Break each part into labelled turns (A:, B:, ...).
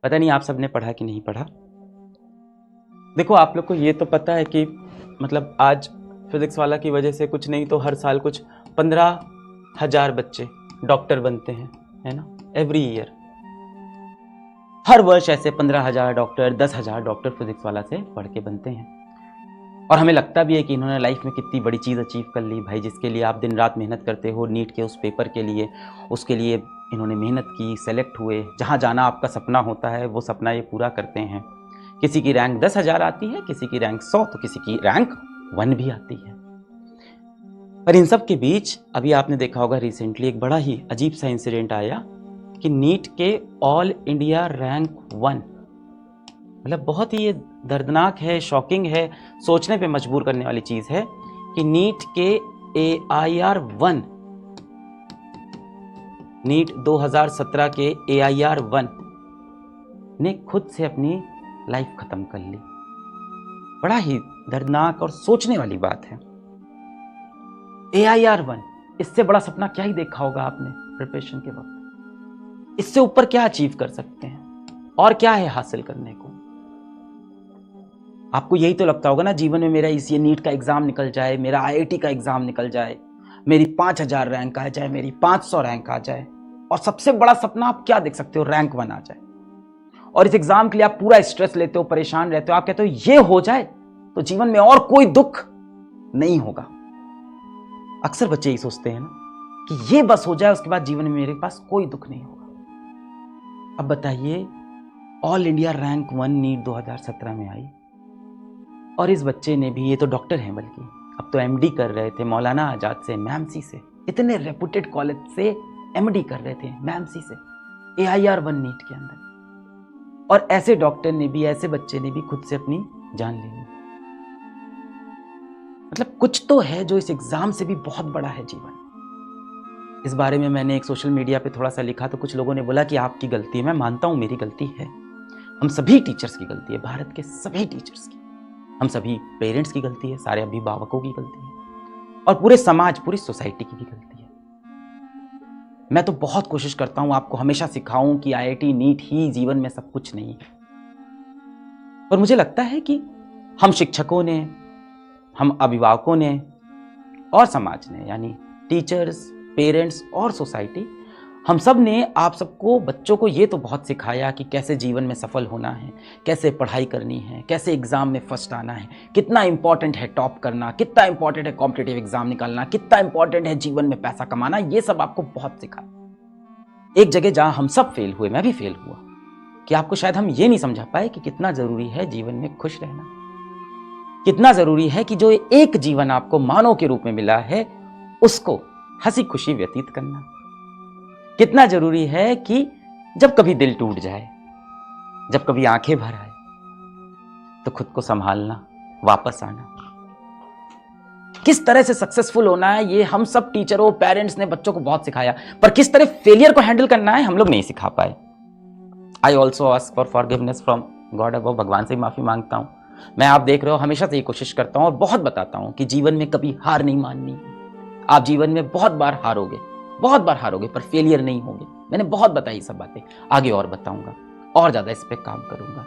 A: पता नहीं आप सबने पढ़ा कि नहीं पढ़ा। देखो आप लोग को ये तो पता है कि मतलब आज फिजिक्स वाला की वजह से कुछ नहीं तो हर साल कुछ 15,000 बच्चे डॉक्टर बनते हैं, है ना। एवरी ईयर, हर वर्ष ऐसे 15,000 डॉक्टर, 10,000 डॉक्टर फिजिक्स वाला से पढ़ के बनते हैं। और हमें लगता भी है कि इन्होंने लाइफ में कितनी बड़ी चीज़ अचीव कर ली भाई, जिसके लिए आप दिन रात मेहनत करते हो नीट के उस पेपर के लिए, उसके लिए इन्होंने मेहनत की, सेलेक्ट हुए, जहाँ जाना आपका सपना होता है वो सपना ये पूरा करते हैं। किसी की रैंक 10,000 आती है, किसी की रैंक 100, तो किसी की रैंक 1 भी आती है। पर इन सब के बीच अभी आपने देखा होगा रिसेंटली एक बड़ा ही अजीब सा इंसिडेंट आया कि नीट के ऑल इंडिया रैंक 1, मतलब बहुत ही ये दर्दनाक है, शॉकिंग है, सोचने पे मजबूर करने वाली चीज है कि नीट के AIR 1, नीट 2017 के AIR 1 ने खुद से अपनी लाइफ खत्म कर ली। बड़ा ही दर्दनाक और सोचने वाली बात है। AIR 1, इससे बड़ा सपना क्या ही देखा होगा आपने प्रिपरेशन के वक्त। इससे ऊपर क्या अचीव कर सकते हैं और क्या है हासिल करने को। आपको यही तो लगता होगा ना जीवन में, मेरा इस ये नीट का एग्जाम निकल जाए, मेरा IIT का एग्जाम निकल जाए, मेरी 5,000 रैंक आ जाए, मेरी 500 रैंक आ जाए। और सबसे बड़ा सपना आप क्या देख सकते हो, रैंक 1 आ जाए। और इस एग्जाम के लिए आप पूरा स्ट्रेस लेते हो, परेशान रहते हो, आप कहते हो ये हो जाए तो जीवन में और कोई दुख नहीं होगा। अक्सर बच्चे ही सोचते हैं ना कि ये बस हो जाए, उसके बाद जीवन में मेरे पास कोई दुख नहीं होगा। अब बताइए, ऑल इंडिया रैंक 1 नीट 2017 में आई और इस बच्चे ने भी, ये तो डॉक्टर हैं बल्कि अब तो MD कर रहे थे मौलाना आजाद से, मैमसी से, इतने रेपुटेड कॉलेज से MD कर रहे थे, मैमसी से, AIR 1 नीट के अंदर। और ऐसे डॉक्टर ने भी, ऐसे बच्चे ने भी खुद से अपनी जान ले ली। मतलब कुछ तो है जो इस एग्जाम से भी बहुत बड़ा है जीवन। इस बारे में मैंने एक सोशल मीडिया पे थोड़ा सा लिखा तो कुछ लोगों ने बोला कि आपकी गलती है। मैं मानता हूं मेरी गलती है, हम सभी टीचर्स की गलती है, भारत के सभी टीचर्स की, हम सभी पेरेंट्स की गलती है, सारे अभिभावकों की गलती है और पूरे समाज, पूरी सोसाइटी की भी गलती है। मैं तो बहुत कोशिश करता हूं आपको हमेशा सिखाऊं कि IIT नीट ही जीवन में सब कुछ नहीं है। पर मुझे लगता है कि हम शिक्षकों ने, हम अभिभावकों ने और समाज ने, यानी टीचर्स, पेरेंट्स और सोसाइटी, हम सब ने आप सबको, बच्चों को ये तो बहुत सिखाया कि कैसे जीवन में सफल होना है, कैसे पढ़ाई करनी है, कैसे एग्जाम में फर्स्ट आना है, कितना इंपॉर्टेंट है टॉप करना, कितना इंपॉर्टेंट है कॉम्पिटिटिव एग्जाम निकालना, कितना इंपॉर्टेंट है जीवन में पैसा कमाना। ये सब आपको बहुत सिखाया। एक जगह जहां हम सब फेल हुए, मैं भी फेल हुआ, कि आपको शायद हम ये नहीं समझा पाए कि कितना जरूरी है जीवन में खुश रहना, कितना जरूरी है कि जो एक जीवन आपको मानव के रूप में मिला है उसको हंसी खुशी व्यतीत करना, कितना जरूरी है कि जब कभी दिल टूट जाए, जब कभी आंखें भर आए, तो खुद को संभालना, वापस आना, किस तरह से सक्सेसफुल होना है, ये हम सब टीचरों, पेरेंट्स ने बच्चों को बहुत सिखाया। पर किस तरह फेलियर को हैंडल करना है हम लोग नहीं सिखा पाए। I also ask for forgiveness from God above, भगवान से माफी मांगता हूं। मैं, आप देख रहे हो, हमेशा से ये कोशिश करता हूं और बहुत बताता हूं कि जीवन में कभी हार नहीं माननी है। आप जीवन में बहुत बार हारोगे, बहुत बार हारोगे, पर फेलियर नहीं होगे। मैंने बहुत बताई सब बातें, आगे और बताऊंगा और ज्यादा इस पे काम करूंगा।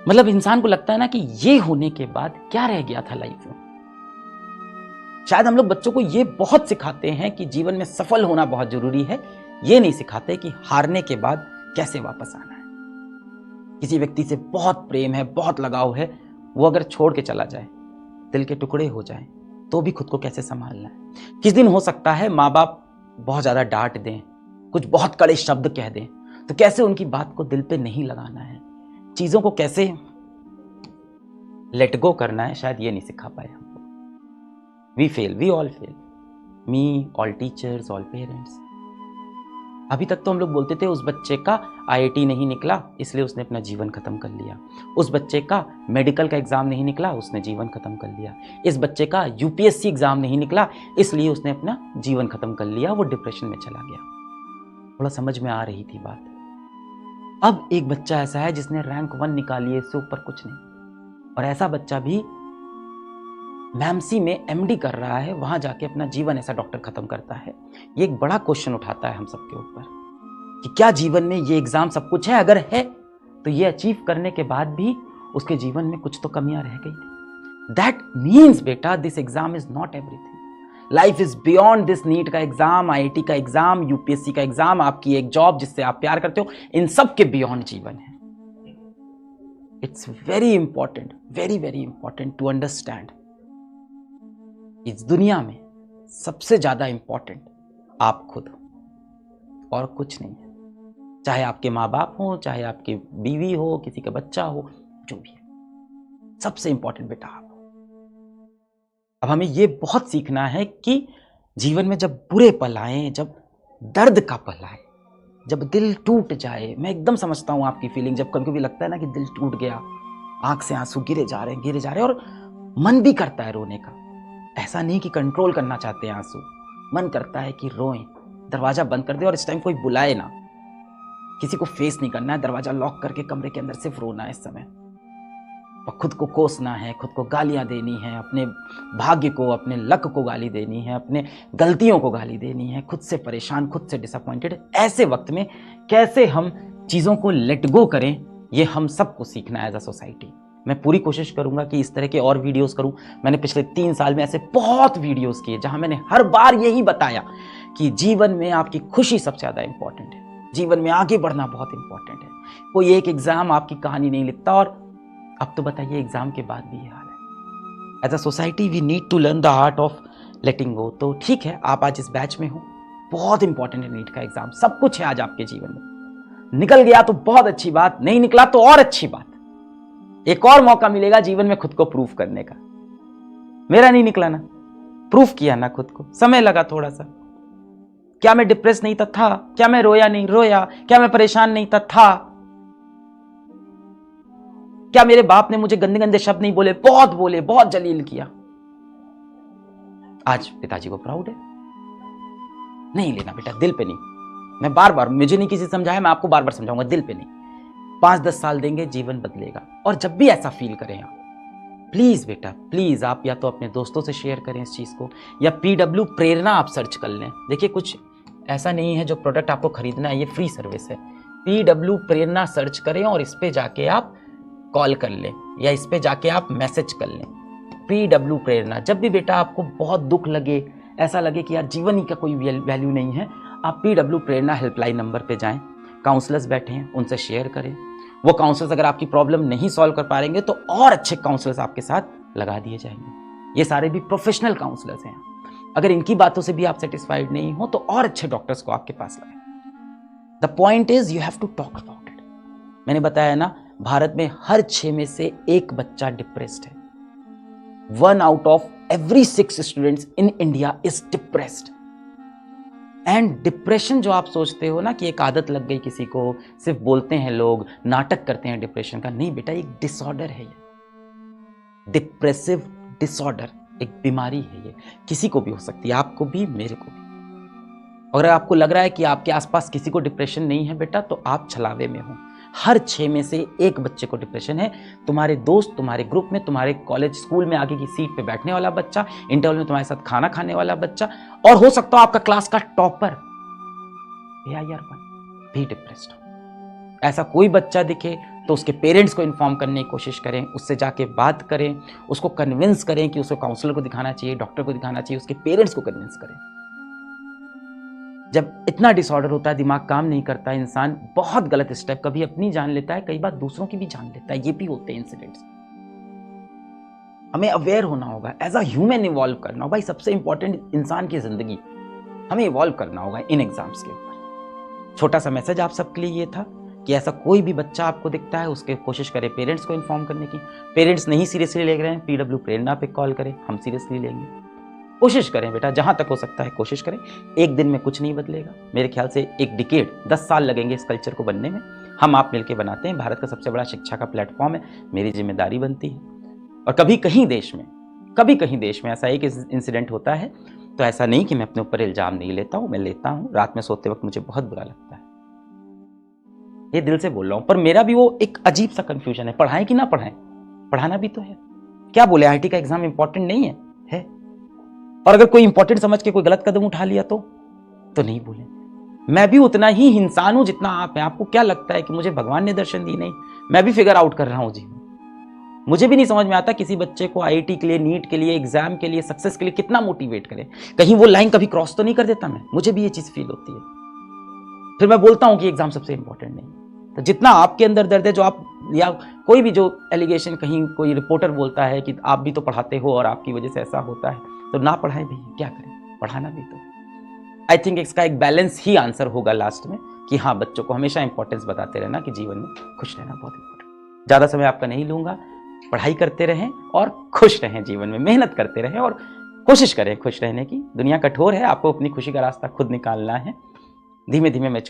A: मतलब इंसान को लगता है ना कि ये होने के बाद क्या रह गया था लाइफ में। शायद हम लोग बच्चों को ये बहुत सिखाते हैं कि जीवन में सफल होना बहुत जरूरी है, ये नहीं सिखाते कि हारने के बाद कैसे वापस आना है। किसी व्यक्ति से बहुत प्रेम है, बहुत लगाव है, वो अगर छोड़ के चला जाए, दिल के टुकड़े हो जाए, तो भी खुद को कैसे संभालना है। किस दिन हो सकता है माँ बाप बहुत ज्यादा डांट दें, कुछ बहुत कड़े शब्द कह दें, तो कैसे उनकी बात को दिल पे नहीं लगाना है, चीजों को कैसे लेट गो करना है, शायद ये नहीं सिखा पाए हमको। We fail, we all fail, me, all teachers, all parents. अभी तक तो हम लोग बोलते थे उस बच्चे का IIT नहीं निकला इसलिए उसने अपना जीवन खत्म कर लिया, उस बच्चे का मेडिकल का एग्जाम नहीं निकला उसने जीवन खत्म कर लिया, इस बच्चे का UPSC एग्जाम नहीं निकला इसलिए उसने अपना जीवन खत्म कर लिया, वो डिप्रेशन में चला गया। थोड़ा समझ में आ रही थी बात। अब एक बच्चा ऐसा है जिसने रैंक 1 निकाली है, इससे ऊपर कुछ नहीं, और ऐसा बच्चा भी मैमसी में MD कर रहा है, वहां जाके अपना जीवन ऐसा डॉक्टर खत्म करता है। ये एक बड़ा क्वेश्चन उठाता है हम सबके ऊपर कि क्या जीवन में ये एग्जाम सब कुछ है? अगर है तो ये अचीव करने के बाद भी उसके जीवन में कुछ तो कमियां रह गई। दैट मीन्स बेटा this exam is not everything. Life is beyond this NEET का एग्जाम, आईआईटी का एग्जाम, यूपीएससी का एग्जाम, आपकी एक जॉब जिससे आप प्यार करते हो, इन सब के बियॉन्ड जीवन है। It's very important, very very important to understand. इस दुनिया में सबसे ज्यादा इंपॉर्टेंट आप खुद हो और कुछ नहीं है। चाहे आपके माँ बाप हो, चाहे आपकी बीवी हो, किसी का बच्चा हो, जो भी है, सबसे इंपॉर्टेंट बेटा आप हो। अब हमें ये बहुत सीखना है कि जीवन में जब बुरे पल आए, जब दर्द का पल आए, जब दिल टूट जाए, मैं एकदम समझता हूं आपकी फीलिंग। जब कभी कभी लगता है ना कि दिल टूट गया, आंख से आंसू गिरे जा रहे और मन भी करता है रोने का। ऐसा नहीं कि कंट्रोल करना चाहते हैं आंसू, मन करता है कि रोएं, दरवाजा बंद कर दे और इस टाइम कोई बुलाए ना, किसी को फेस नहीं करना है, दरवाजा लॉक करके कमरे के अंदर सिर्फ रोना है इस समय। और खुद को कोसना है, खुद को गालियां देनी है, अपने भाग्य को, अपने लक को गाली देनी है, अपने गलतियों को गाली देनी है, खुद से परेशान, खुद से डिसअपॉइंटेड। ऐसे वक्त में कैसे हम चीज़ों को लेट गो करें, ये हम सबको सीखना है एज अ सोसाइटी। मैं पूरी कोशिश करूंगा कि इस तरह के और वीडियोस करूं। मैंने पिछले 3 साल में ऐसे बहुत वीडियोस किए जहां मैंने हर बार यही बताया कि जीवन में आपकी खुशी सबसे ज़्यादा इंपॉर्टेंट है, जीवन में आगे बढ़ना बहुत इंपॉर्टेंट है। कोई एक एग्जाम आपकी कहानी नहीं लिखता। और अब तो बताइए एग्जाम के बाद भी ये हाल है। As a society we need to learn the art of letting go. तो ठीक है, आप आज इस बैच में हो, बहुत इंपॉर्टेंट है नीट का एग्जाम, सब कुछ है आज आपके जीवन में। निकल गया तो बहुत अच्छी बात, नहीं निकला तो और अच्छी बात। एक और मौका मिलेगा जीवन में खुद को प्रूफ करने का। मेरा नहीं निकला ना, प्रूफ किया ना खुद को, समय लगा थोड़ा सा। क्या मैं डिप्रेस नहीं था? क्या मैं रोया नहीं? रोया। क्या मैं परेशान नहीं था? क्या मेरे बाप ने मुझे गंदे गंदे शब्द नहीं बोले? बहुत जलील किया। आज पिताजी को प्राउड है। नहीं लेना बेटा, दिल पे नहीं। मैं बार बार, मुझे नहीं किसी समझाया, मैं आपको बार बार समझाऊंगा, दिल पे नहीं। 5-10 साल देंगे, जीवन बदलेगा। और जब भी ऐसा फील करें आप, प्लीज बेटा प्लीज, आप या तो अपने दोस्तों से शेयर करें इस चीज को, या PW प्रेरणा आप सर्च कर लें। देखिए कुछ ऐसा नहीं है जो प्रोडक्ट आपको खरीदना है, ये फ्री सर्विस है। PW प्रेरणा सर्च करें और इस पे जाके आप कॉल कर लें या इस पे जाके आप मैसेज कर लें। PW प्रेरणा। जब भी बेटा आपको बहुत दुख लगे, ऐसा लगे कि यार जीवन ही का कोई वैल्यू नहीं है, आप PW प्रेरणा हेल्पलाइन नंबर पे जाएं। काउंसलर्स बैठे हैं, उनसे शेयर करें। वो काउंसलर्स अगर आपकी प्रॉब्लम नहीं सॉल्व कर पाएंगे तो और अच्छे काउंसलर्स आपके साथ लगा दिए जाएंगे। ये सारे भी प्रोफेशनल काउंसलर्स हैं। अगर इनकी बातों से भी आप सेटिस्फाइड नहीं हो तो और अच्छे डॉक्टर्स को आपके पास लगाएं। The point is you have to talk about it. मैंने बताया ना, भारत में हर 6 में से 1 बच्चा डिप्रेस्ड है। 1 out of every 6 students in India is depressed. And depression जो आप सोचते हो ना कि एक आदत लग गई किसी को, सिर्फ बोलते हैं लोग, नाटक करते हैं डिप्रेशन का, नहीं बेटा, एक डिसऑर्डर है ये। डिप्रेसिव डिसऑर्डर एक बीमारी है, ये किसी को भी हो सकती है, आपको भी, मेरे को भी। अगर आपको लग रहा है कि आपके आसपास किसी को डिप्रेशन नहीं है बेटा, तो आप छलावे में हो। हर 6 में से 1 बच्चे को डिप्रेशन है। तुम्हारे दोस्त, तुम्हारे ग्रुप में, तुम्हारे कॉलेज स्कूल में आगे की सीट पे बैठने वाला बच्चा, इंटरवल में तुम्हारे साथ खाना खाने वाला बच्चा, और हो सकता हो आपका क्लास का टॉपर भी डिप्रेस्ड हो। ऐसा कोई बच्चा दिखे तो उसके पेरेंट्स को इन्फॉर्म करने की कोशिश करें, उससे जाके बात करें, उसको कन्विंस करें कि उसको काउंसलर को दिखाना चाहिए, डॉक्टर को दिखाना चाहिए, उसके पेरेंट्स को कन्विंस करें। जब इतना डिसऑर्डर होता है, दिमाग काम नहीं करता, इंसान बहुत गलत स्टेप, कभी अपनी जान लेता है, कई बार दूसरों की भी जान लेता है। ये भी होते हैं इंसिडेंट्स। हमें अवेयर होना होगा, एज अ ह्यूमन इवॉल्व करना होगा। भाई सबसे इंपॉर्टेंट इंसान की जिंदगी, हमें इवॉल्व करना होगा इन एग्जाम्स के ऊपर। छोटा सा मैसेज आप सबके लिए ये था कि ऐसा कोई भी बच्चा आपको दिखता है, उसके कोशिश करें पेरेंट्स को इन्फॉर्म करने की। पेरेंट्स नहीं सीरियसली ले रहे हैं, PW प्रेरणा पे कॉल करें, हम सीरियसली लेंगे। कोशिश करें बेटा, जहां तक हो सकता है कोशिश करें। एक दिन में कुछ नहीं बदलेगा, मेरे ख्याल से एक डिकेड, 10 साल लगेंगे इस कल्चर को बनने में। हम आप मिलकर बनाते हैं। भारत का सबसे बड़ा शिक्षा का प्लेटफॉर्म है, मेरी जिम्मेदारी बनती है। और कभी कहीं देश में ऐसा एक इंसिडेंट होता है तो ऐसा नहीं कि मैं अपने ऊपर इल्जाम नहीं लेता हूं, मैं लेता हूं। रात में सोते वक्त मुझे बहुत बुरा लगता है, ये दिल से बोल रहा हूं। पर मेरा भी वो एक अजीब सा कंफ्यूजन है, पढ़ाएं कि ना पढ़ाएं, पढ़ाना भी तो है। क्या बोले, IIT का एग्जाम इंपॉर्टेंट नहीं है? और अगर कोई इंपॉर्टेंट समझ के कोई गलत कदम उठा लिया तो नहीं बोले। मैं भी उतना ही इंसान हूं जितना आप हैं। आपको क्या लगता है कि मुझे भगवान ने दर्शन दी? नहीं, मैं भी फिगर आउट कर रहा हूं जी। मुझे भी नहीं समझ में आता किसी बच्चे को आईआईटी के लिए, नीट के लिए, एग्जाम के लिए, सक्सेस के लिए कितना मोटिवेट करे। कहीं वो लाइन कभी क्रॉस तो नहीं कर देता मैं? मुझे भी ये चीज फील होती है। फिर मैं बोलता हूं कि एग्जाम सबसे इंपॉर्टेंट नहीं। तो जितना आपके अंदर दर्द है, जो आप या कोई भी जो एलिगेशन कहीं कोई रिपोर्टर बोलता है कि आप भी तो पढ़ाते हो और आपकी वजह से ऐसा होता है, तो ना पढ़ाएं भैया, क्या करें, पढ़ाना भी तो। आई थिंक इसका एक बैलेंस ही आंसर होगा लास्ट में कि हाँ, बच्चों को हमेशा इंपॉर्टेंस बताते रहना कि जीवन में खुश रहना बहुत इंपॉर्टेंट। ज़्यादा समय आपका नहीं लूँगा, पढ़ाई करते रहें और खुश रहें, जीवन में मेहनत करते रहें और कोशिश करें खुश रहने की। दुनिया कठोर है, आपको अपनी खुशी का रास्ता खुद निकालना है। धीमे धीमे मैं